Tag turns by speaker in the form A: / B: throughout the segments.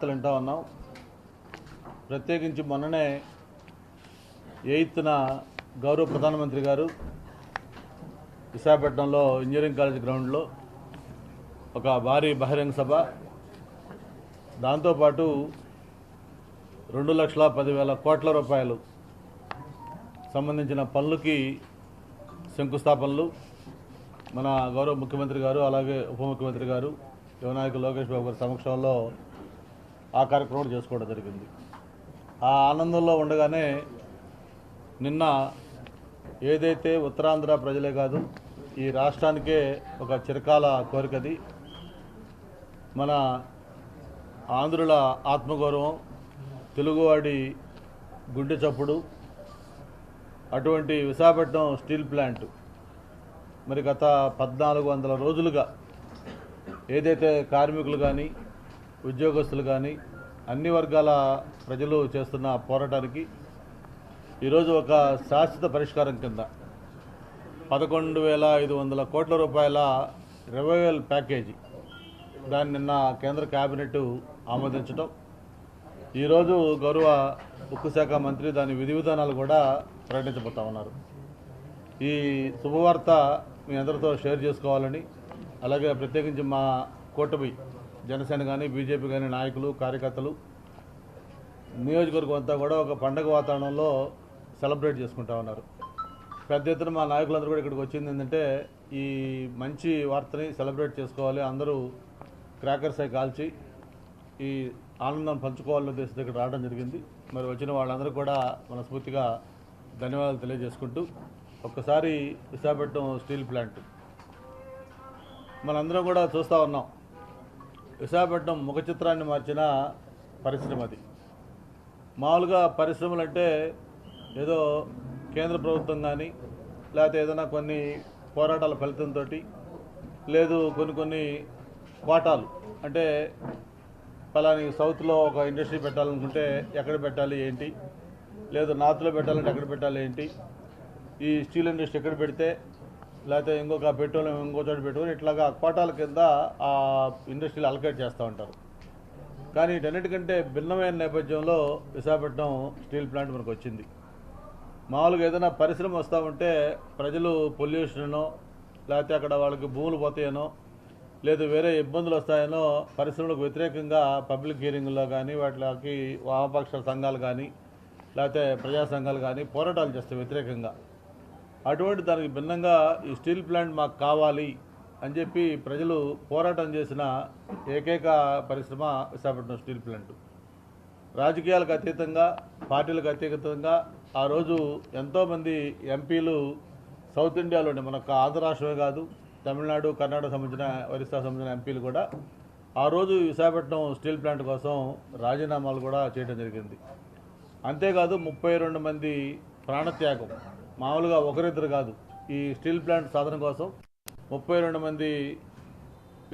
A: వింటా ఉన్నాం. ప్రత్యేకించి మొన్ననే 8న గౌరవ ప్రధానమంత్రి గారు విశాఖపట్నంలో ఇంజనీరింగ్ కాలేజ్ గ్రౌండ్లో ఒక భారీ బహిరంగ సభ, దాంతోపాటు 2,10,000 కోట్ల రూపాయలు సంబంధించిన పనులకి శంకుస్థాపనలు మన గౌరవ ముఖ్యమంత్రి గారు, అలాగే ఉప ముఖ్యమంత్రి గారు, యువ నాయకులు లోకేష్ బాబు గారి సమక్షంలో ఆ కార్యక్రమం చేసుకోవడం జరిగింది. ఆ ఆనందంలో ఉండగానే నిన్న ఏదైతే ఉత్తరాంధ్ర ప్రజలే కాదు, ఈ రాష్ట్రానికే ఒక చిరకాల కోరికది, మన ఆంధ్రుల ఆత్మగౌరవం, తెలుగువాడి గుండె చప్పుడు, అటువంటి విశాఖపట్నం స్టీల్ ప్లాంట్ మరి గత 1400 రోజులుగా ఏదైతే కార్మికులు కానీ, ఉద్యోగస్తులు కానీ, అన్ని వర్గాల ప్రజలు చేస్తున్న పోరాటానికి ఈరోజు ఒక శాశ్వత పరిష్కారం కింద 11,500 కోట్ల రూపాయల రివైవల్ ప్యాకేజీ దాన్ని నిన్న కేంద్ర కేబినెట్ ఆమోదించడం, ఈరోజు గౌరవ ఉక్కు శాఖ మంత్రి దాని విధి విధానాలు కూడా ప్రకటించబోతా ఉన్నారు. ఈ శుభవార్త మీ అందరితో షేర్ చేసుకోవాలని, అలాగే ప్రత్యేకించి మా కూటమి జనసేన కానీ, బీజేపీ కానీ నాయకులు, కార్యకర్తలు, నియోజకవర్గం అంతా కూడా ఒక పండగ వాతావరణంలో సెలబ్రేట్ చేసుకుంటా ఉన్నారు. పెద్ద ఎత్తున మా నాయకులందరూ కూడా ఇక్కడికి వచ్చింది ఏంటంటే ఈ మంచి వార్తని సెలబ్రేట్ చేసుకోవాలి, అందరూ క్రాకర్స్ అయి కాల్చి ఈ ఆనందం పంచుకోవాలనే ఉద్దేశంతో ఇక్కడ రావడం జరిగింది. మరి వచ్చిన వాళ్ళందరూ కూడా మనస్ఫూర్తిగా ధన్యవాదాలు తెలియజేసుకుంటూ, ఒక్కసారి విశాఖపట్నం స్టీల్ ప్లాంట్ మనందరం కూడా చూస్తూ ఉన్నాం. విశాఖపట్నం ముఖ చిత్రాన్ని మార్చిన పరిశ్రమ అది. మామూలుగా పరిశ్రమలు అంటే ఏదో కేంద్ర ప్రభుత్వం కానీ, లేకపోతే ఏదైనా కొన్ని పోరాటాల ఫలితంతో, లేదు కొన్ని కోటాలు, అంటే పలాని సౌత్లో ఒక ఇండస్ట్రీ పెట్టాలనుకుంటే ఎక్కడ పెట్టాలి ఏంటి, లేదు నార్త్లో పెట్టాలంటే ఎక్కడ పెట్టాలి ఏంటి, ఈ స్టీల్ ఇండస్ట్రీ ఎక్కడ పెడితే, లేకపోతే ఇంకొక పెట్రోలియం ఇంకో చోట పెట్టుకొని ఇట్లాగా కోటాల కింద ఆ ఇండస్ట్రీలు అలకేట్ చేస్తూ ఉంటారు. కానీ వీటన్నిటికంటే భిన్నమైన నేపథ్యంలో విశాఖపట్నం స్టీల్ ప్లాంట్ మనకు వచ్చింది. మామూలుగా ఏదైనా పరిశ్రమ వస్తూ ఉంటే ప్రజలు పొల్యూషనో, లేకపోతే అక్కడ వాళ్ళకి భూములు పోతాయనో, లేదు వేరే ఇబ్బందులు వస్తాయనో పరిశ్రమలకు వ్యతిరేకంగా పబ్లిక్ హియరింగ్లో కానీ, వాటికి వామపక్ష సంఘాలు కానీ, లేకపోతే ప్రజా సంఘాలు కానీ పోరాటాలు చేస్తాయి వ్యతిరేకంగా. అటువంటి దానికి భిన్నంగా ఈ స్టీల్ ప్లాంట్ మాకు కావాలి అని చెప్పి ప్రజలు పోరాటం చేసిన ఏకైక పరిశ్రమ విశాఖపట్నం స్టీల్ ప్లాంట్. రాజకీయాలకు అతీతంగా, పార్టీలకు అతీతంగా ఆ రోజు ఎంతోమంది ఎంపీలు సౌత్ ఇండియాలోని, మనకు ఆంధ్ర రాష్ట్రమే కాదు, తమిళనాడు, కర్ణాటక సంబంధించిన, ఒరిస్సా సంబంధించిన ఎంపీలు కూడా ఆ రోజు విశాఖపట్నం స్టీల్ ప్లాంట్ కోసం రాజీనామాలు కూడా చేయడం జరిగింది. అంతేకాదు 32 మంది ప్రాణత్యాగం, మామూలుగా ఒకరిద్దరు కాదు, ఈ స్టీల్ ప్లాంట్ సాధన కోసం 32 మంది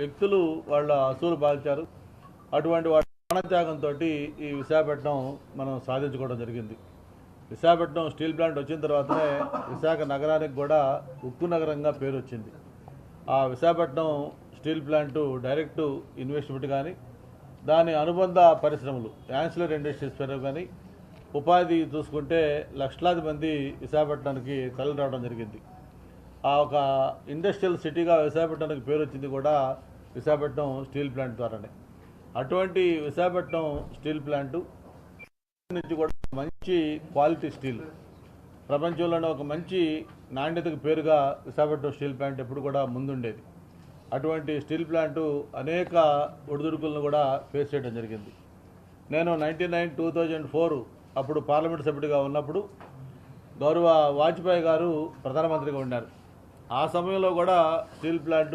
A: వ్యక్తులు వాళ్ళ అసూలు బాల్చారు. అటువంటి వాళ్ళ ప్రాణత్యాగంతో ఈ విశాఖపట్నం మనం సాధించుకోవడం జరిగింది. విశాఖపట్నం స్టీల్ ప్లాంట్ వచ్చిన తర్వాతనే విశాఖ నగరానికి కూడా ఉక్కు నగరంగా పేరు వచ్చింది. ఆ Visakhapatnam steel plant direct investment కానీ, దాని అనుబంధ పరిశ్రమలు, యాన్సిలరీ ఇండస్ట్రీస్ పేరు కానీ, ఉపాధి చూసుకుంటే లక్షలాది మంది విశాఖపట్నానికి తరలి రావడం జరిగింది. ఆ ఒక ఇండస్ట్రియల్ సిటీగా విశాఖపట్నానికి పేరు వచ్చింది కూడా విశాఖపట్నం స్టీల్ ప్లాంట్ ద్వారానే. అటువంటి విశాఖపట్నం స్టీల్ ప్లాంటు నుంచి కూడా మంచి క్వాలిటీ స్టీల్, ప్రపంచంలోనే ఒక మంచి నాణ్యతకు పేరుగా విశాఖపట్నం స్టీల్ ప్లాంట్ ఎప్పుడు కూడా ముందుండేది. అటువంటి స్టీల్ ప్లాంటు అనేక ఒడిదుడుకులను కూడా ఫేస్ చేయడం జరిగింది. నేను 2004 అప్పుడు పార్లమెంట్ సభ్యుడిగా ఉన్నప్పుడు గౌరవ వాజ్పేయి గారు ప్రధానమంత్రిగా ఉన్నారు. ఆ సమయంలో కూడా స్టీల్ ప్లాంట్